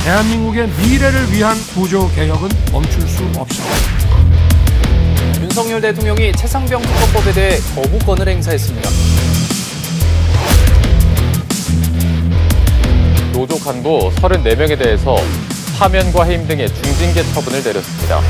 대한민국의 미래를 위한 구조개혁은 멈출 수 없습니다. 윤석열 대통령이 최상병 특검법에 대해 거부권을 행사했습니다. 노조 간부 34명에 대해서 파면과 해임 등의 중징계 처분을 내렸습니다.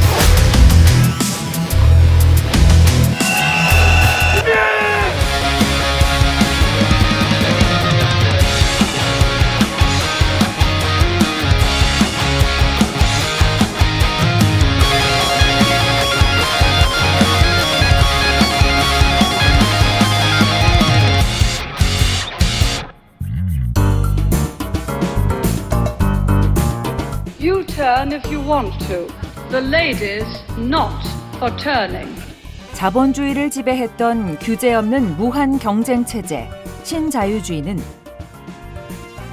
Turn if you want to. The lady's not for turning. 자본주의를 지배했던 규제 없는 무한 경쟁 체제, 신자유주의는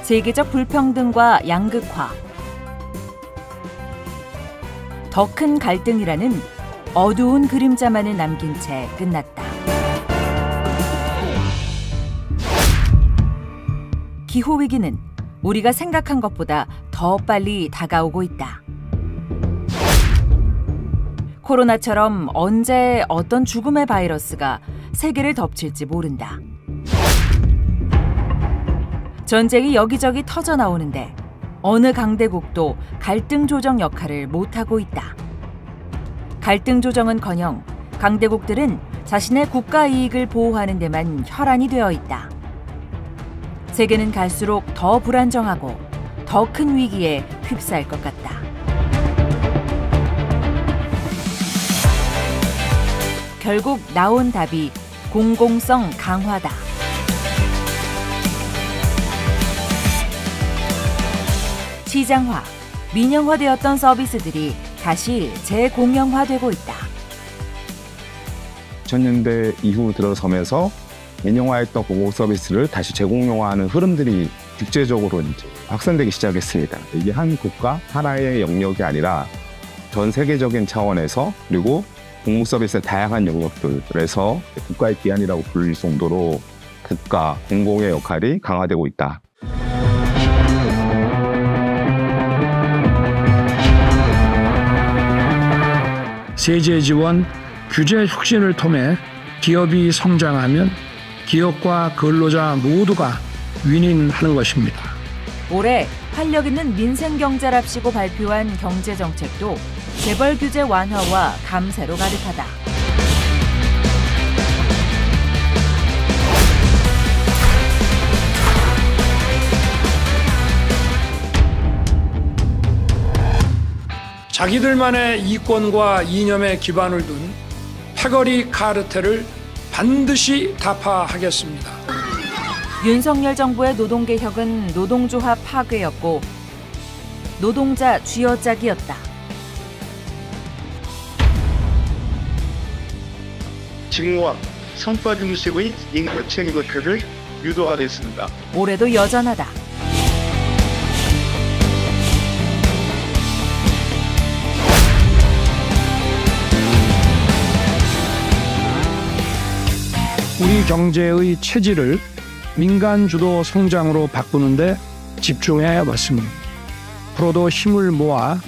세계적 불평등과 양극화, 더 큰 갈등이라는 어두운 그림자만을 남긴 채 끝났다. 기후위기는 우리가 생각한 것보다 더 빨리 다가오고 있다. 코로나처럼 언제 어떤 죽음의 바이러스가 세계를 덮칠지 모른다. 전쟁이 여기저기 터져 나오는데 어느 강대국도 갈등 조정 역할을 못하고 있다. 갈등 조정은커녕 강대국들은 자신의 국가 이익을 보호하는 데만 혈안이 되어 있다. 세계는 갈수록 더 불안정하고 더 큰 위기에 휩싸일 것 같다. 결국 나온 답이 공공성 강화다. 시장화, 민영화되었던 서비스들이 다시 재공영화되고 있다. 전년대 이후 들어서면서 민영화했던 공공 서비스를 다시 재공영화하는 흐름들이 국제적으로 이제 확산되기 시작했습니다. 이게 한 국가 하나의 영역이 아니라 전 세계적인 차원에서 그리고 공공 서비스의 다양한 영역들에서 국가의 기한이라고 불릴 정도로 국가, 공공의 역할이 강화되고 있다. 세제 지원, 규제 혁신을 통해 기업이 성장하면 기업과 근로자 모두가 윈윈하는 것입니다. 올해 활력 있는 민생경제랍시고 발표한 경제정책도 재벌 규제 완화와 감세로 가득하다. 자기들만의 이권과 이념에 기반을 둔 패거리 카르텔을 반드시 타파하겠습니다. 윤석열 정부의 노동개혁은 노동조합 파괴였고 노동자 쥐어짜기였다. 증오와 성과 중심의 인격체의 것들을 유도하겠습니다. 올해도 여전하다. 우리 경제의 체질을 민간 주도 성장으로 바꾸는데 집중해 왔습니다. 앞으로도 힘을 모아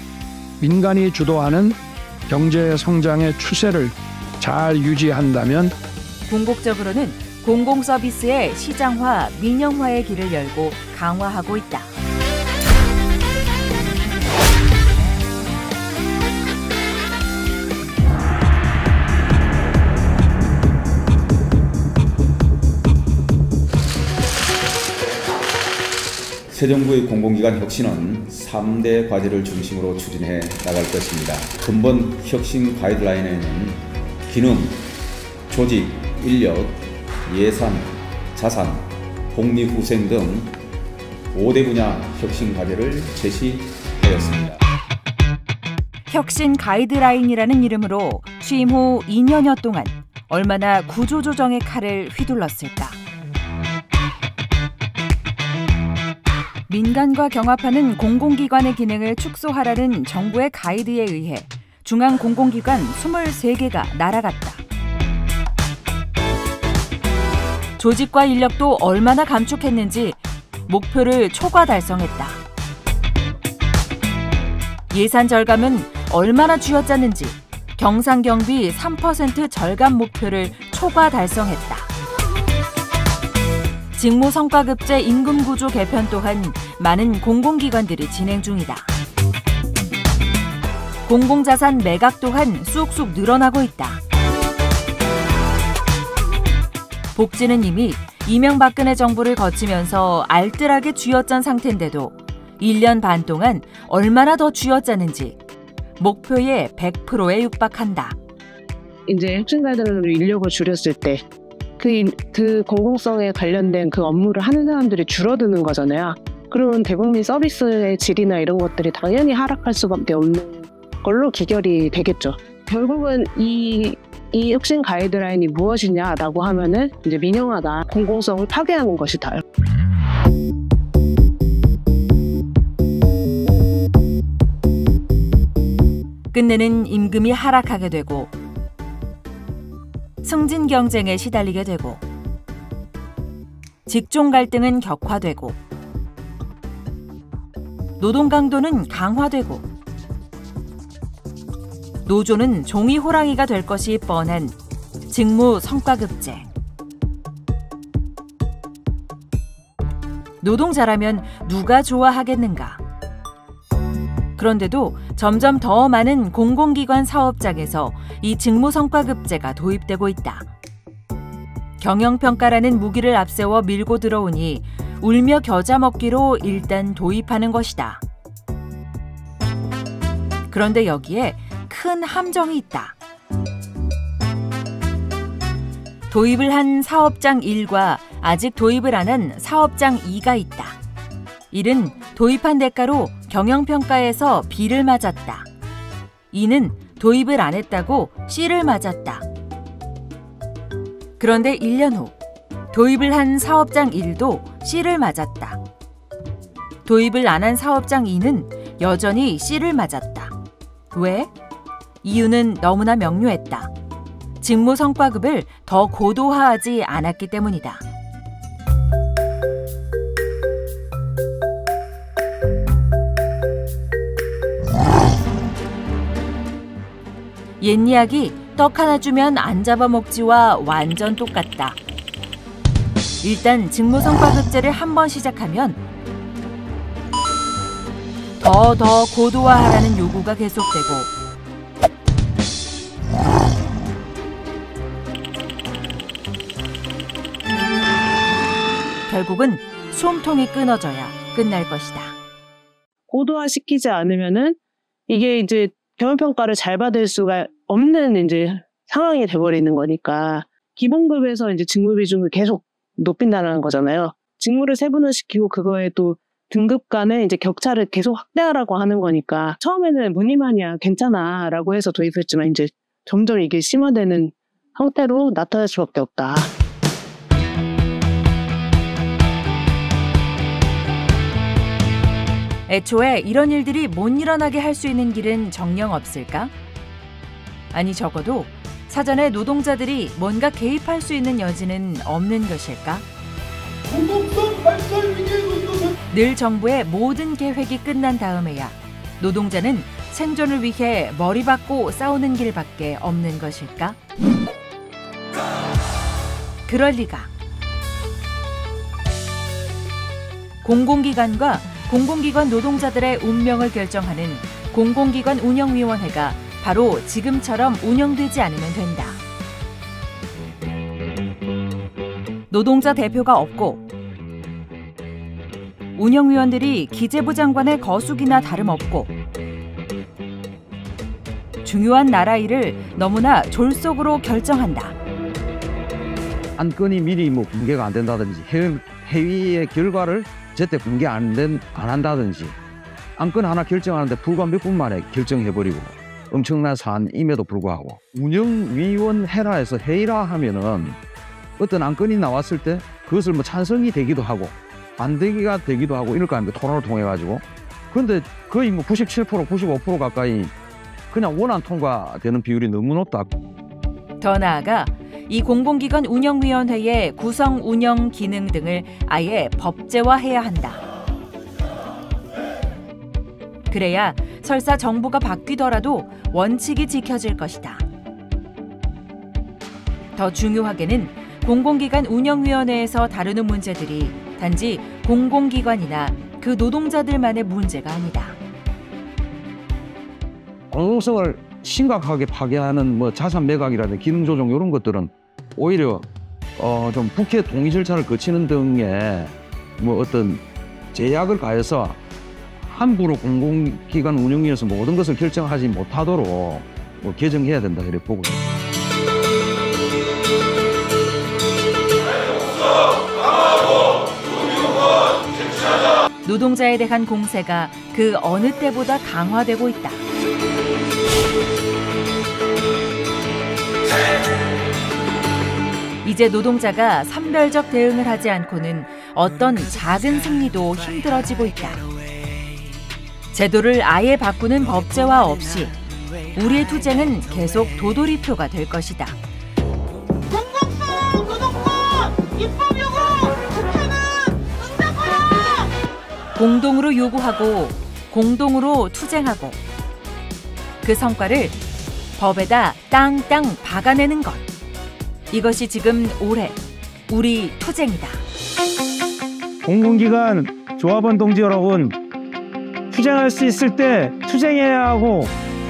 민간이 주도하는 경제 성장의 추세를 잘 유지한다면 궁극적으로는 공공서비스의 시장화, 민영화의 길을 열고 강화하고 있다. 새 정부의 공공기관 혁신은 3대 과제를 중심으로 추진해 나갈 것입니다. 근본 혁신 가이드라인에는 기능, 조직, 인력, 예산, 자산, 복리후생 등 5대 분야 혁신 과제를 제시하였습니다. 혁신 가이드라인이라는 이름으로 취임 후 2년여 동안 얼마나 구조조정의 칼을 휘둘렀을까. 민간과 경합하는 공공기관의 기능을 축소하라는 정부의 가이드에 의해 중앙 공공기관 23개가 날아갔다. 조직과 인력도 얼마나 감축했는지 목표를 초과 달성했다. 예산 절감은 얼마나 쥐어짰는지 경상경비 3% 절감 목표를 초과 달성했다. 직무 성과급제 임금구조 개편 또한 많은 공공기관들이 진행 중이다. 공공자산 매각 또한 쑥쑥 늘어나고 있다. 복지는 이미 이명박근혜 정부를 거치면서 알뜰하게 쥐어짠 상태인데도 1년 반 동안 얼마나 더 쥐어짜는지 목표의 100%에 육박한다. 이제 혁신 가이드라인으로 인력을 줄였을 때 그 공공성에 관련된 그 업무를 하는 사람들이 줄어드는 거잖아요. 그러면 대국민 서비스의 질이나 이런 것들이 당연히 하락할 수밖에 없는 걸로 기결이 되겠죠. 결국은 이 혁신 가이드라인이 무엇이냐라고 하면은 이제 민영화다, 공공성을 파괴하는 것이다. 끝내는 임금이 하락하게 되고 승진 경쟁에 시달리게 되고 직종 갈등은 격화되고 노동 강도는 강화되고 노조는 종이 호랑이가 될 것이 뻔한 직무 성과급제. 노동자라면 누가 좋아하겠는가? 그런데도 점점 더 많은 공공기관 사업장에서 이 직무성과급제가 도입되고 있다. 경영평가라는 무기를 앞세워 밀고 들어오니 울며 겨자 먹기로 일단 도입하는 것이다. 그런데 여기에 큰 함정이 있다. 도입을 한 사업장 1과 아직 도입을 안 한 사업장 2가 있다. 1은 도입한 대가로 경영평가에서 B를 맞았다. 2는 도입을 안 했다고 C를 맞았다. 그런데 1년 후 도입을 한 사업장 1도 C를 맞았다. 도입을 안 한 사업장 2는 여전히 C를 맞았다. 왜? 이유는 너무나 명료했다. 직무 성과급을 더 고도화하지 않았기 때문이다. 옛 이야기 떡 하나 주면 안 잡아먹지와 완전 똑같다. 일단 직무성과급제를 한번 시작하면 더 고도화하라는 요구가 계속되고 결국은 숨통이 끊어져야 끝날 것이다. 고도화시키지 않으면은 이게 이제 경영평가를 잘 받을 수가 없는 이제 상황이 돼버리는 거니까 기본급에서 이제 직무 비중을 계속 높인다는 거잖아요. 직무를 세분화시키고 그거에 또 등급 간의 이제 격차를 계속 확대하라고 하는 거니까 처음에는 무늬만이야 괜찮아 라고 해서 도입했지만 이제 점점 이게 심화되는 형태로 나타날 수밖에 없다. 애초에 이런 일들이 못 일어나게 할 수 있는 길은 정녕 없을까? 아니 적어도 사전에 노동자들이 뭔가 개입할 수 있는 여지는 없는 것일까? 늘 정부의 모든 계획이 끝난 다음에야 노동자는 생존을 위해 머리 박고 싸우는 길밖에 없는 것일까? 그럴 리가. 공공기관과 공공기관 노동자들의 운명을 결정하는 공공기관 운영위원회가 바로 지금처럼 운영되지 않으면 된다. 노동자 대표가 없고 운영위원들이 기재부 장관의 거수기나 다름없고 중요한 나라 일을 너무나 졸속으로 결정한다. 안건이 미리 공개가 안 된다든지 회의의 결과를 제때 공개 안 한다든지 안건 하나 결정하는데 불과 몇 분 만에 결정해버리고 엄청난 사안임에도 불구하고 운영위원회라 해서 회의라 하면은 어떤 안건이 나왔을 때 그것을 뭐 찬성이 되기도 하고 반대가 되기도 하고 이럴 거 아닙니까? 토론을 통해 가지고. 그런데 거의 뭐 97%, 95% 가까이 그냥 원안 통과되는 비율이 너무 높다. 더 나아가 이 공공기관 운영위원회의 구성, 운영, 기능 등을 아예 법제화해야 한다. 그래야 설사 정부가 바뀌더라도 원칙이 지켜질 것이다. 더 중요하게는 공공기관 운영위원회에서 다루는 문제들이 단지 공공기관이나 그 노동자들만의 문제가 아니다. 공공성을 심각하게 파괴하는 자산 매각이라든지 기능 조정 이런 것들은 오히려 좀 국회 동의 절차를 거치는 등의 어떤 제약을 가해서 함부로 공공기관 운영위에서 모든 것을 결정하지 못하도록 개정해야 된다 이렇게 보고 있습니다. 노동자에 대한 공세가 그 어느 때보다 강화되고 있다. 이제 노동자가 선별적 대응을 하지 않고는 어떤 작은 승리도 힘들어지고 있다. 제도를 아예 바꾸는 법제화 없이 우리의 투쟁은 계속 도돌이표가 될 것이다. 공공성 노동법 입법 요구 국회는 응답하라. 공동으로 요구하고 공동으로 투쟁하고 그 성과를 법에다 땅땅 박아내는 것. 이것이 지금 올해 우리 투쟁이다. 공공기관 조합원 동지 여러분, 투쟁할 수 있을 때 투쟁해야 하고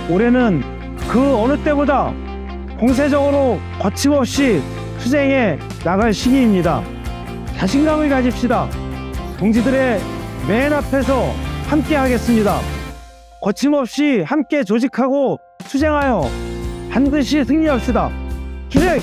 올해는 그 어느 때보다 공세적으로 거침없이 투쟁해 나갈 시기입니다. 자신감을 가집시다. 동지들의 맨 앞에서 함께 하겠습니다. 거침없이 함께 조직하고 투쟁하여 반드시 승리합시다. 기획!